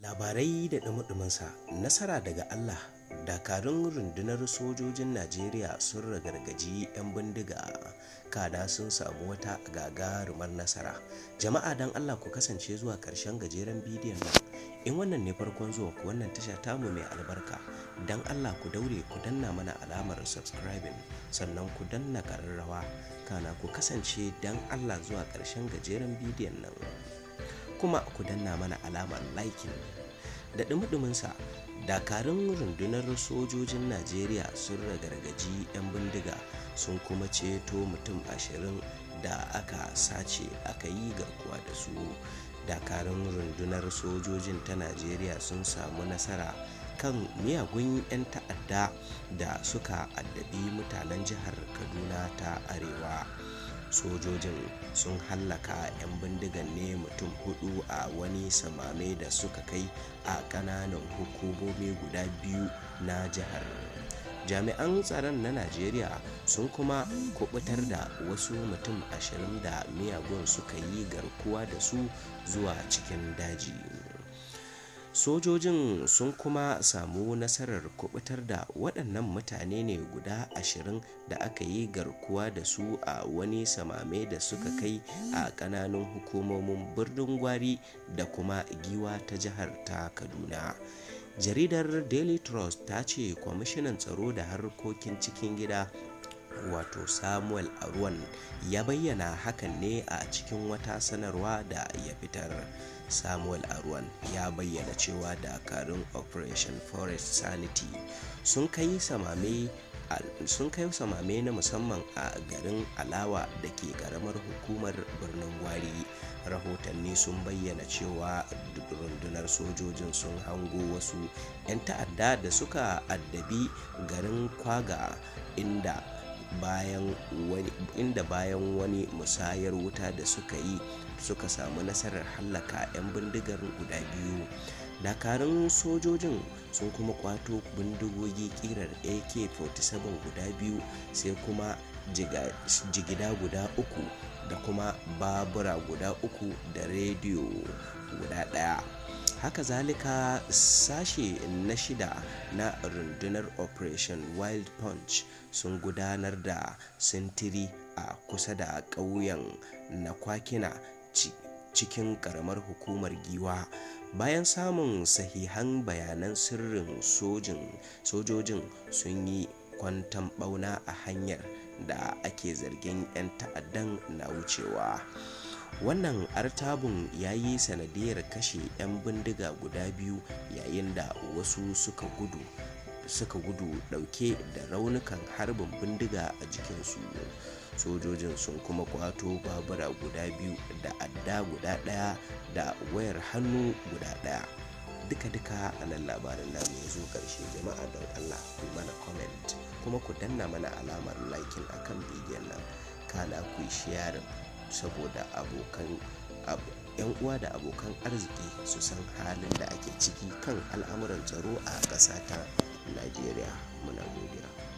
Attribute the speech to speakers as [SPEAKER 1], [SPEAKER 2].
[SPEAKER 1] Labarai da ɗumi-ɗuminsa, nasara daga Allah. Dakarun rundunar sojojin Najeriya sun ragargaji 'yan bindiga, kada sun samu wata gagarumar nasara. Jama'a dan Allah ku kasance zuwa ƙarshen gajeren bidiyon nan. In wannan ne farkon zuwa ku wannan tasha tamu mai albarka, dan Allah ku daure ku danna mana alamar subscribing, sannan ku danna ƙararrawa, kana ku kasance dan Allah zuwa ƙarshen gajeren bidiyon nan. Kuma ku danna mana alamar liking. Da ɗumi-ɗuminsa, dakarun rundunar sojojin Najeriya sun ragargaji 'yan bindiga sun kuma ceto mutum 20 da aka sace aka yi garkuwa da su. Dakarun rundunar sojojin ta Najeriya sun samu nasara kan miyagun 'yan ta'adda da suka addabi mutanen jihar Kaduna ta Arewa. Sojojin sun hallaka 'yan bindigan ne mutum 4 a wani samame da suka kai a ƙananan hukumomi guda 2 na jihar. Jami'an tsaron na Najeriya sun kuma kubutar da wasu mutum 20 da miyagun suka yi garkuwa da su zuwa cikin daji. Sojojin sun kuma samu nasarar kubutar da waɗannan mutane ne guda 20 da aka yi garkuwa da su a wani samame da suka kai a ƙananan hukumomin Birnin Gwari da kuma Giwa ta jihar ta Kaduna. Jaridar Daily Trust ta ce kwamishinan tsaro da harkokin cikin gida wato Samuel Arwan ya bayyana hakan ne a cikin wata sanarwa da ya fitar. Samuel Arwan ya bayyana cewa dakarun Operation Forest Sanity sun kai samame na musamman a garin Alawa da ke karamar hukumar Birnin Gwari. Rahotanni sun bayyana cewa rundunar sojojin sun hango wasu 'yan ta'adda da suka addabi garin Kwaga inda bayan wani musayar wuta da suka yi suka samu nasarar hallaka 'yan bindigar guda 2. Dakarun sojojin sun kuma kwato bindigogi kirar AK-47 guda 2 sai kuma jigida guda 3 da kuma babura guda 3 da rediyo guda 1. Haka zalika sashe na 6 na rundunar Operation Wild Punch sun gudanar da sintiri a kusa da ƙauyen Nakwakina cikin ƙaramar hukumar Giwa. Bayan samun sahihan bayanan sirrin sojojin sun yi kwanton ɓauna a hanyar da ake zargin 'yan ta'addan na wucewa. Wannan artabun ya yi sanadiyar kashe 'yan bindiga guda 2 yayin da wasu suka gudu dauke da raunukan harbin bindiga a jikinsu. Sojojin sun kuma kwato babura guda 2 da adda guda 1 da wayar hannu guda 1. Duka a nan labarin namu ya zo ƙarshe. Jama'a don Allah ku mana comment kuma ku danna mana alamar liking akan bidiyon nan, kana ku yi sharing saboda yan uwa da abokan arziki su san halin da ake ciki kan al'amuran tsaro a ƙasa ta Najeriya. Muna godiya.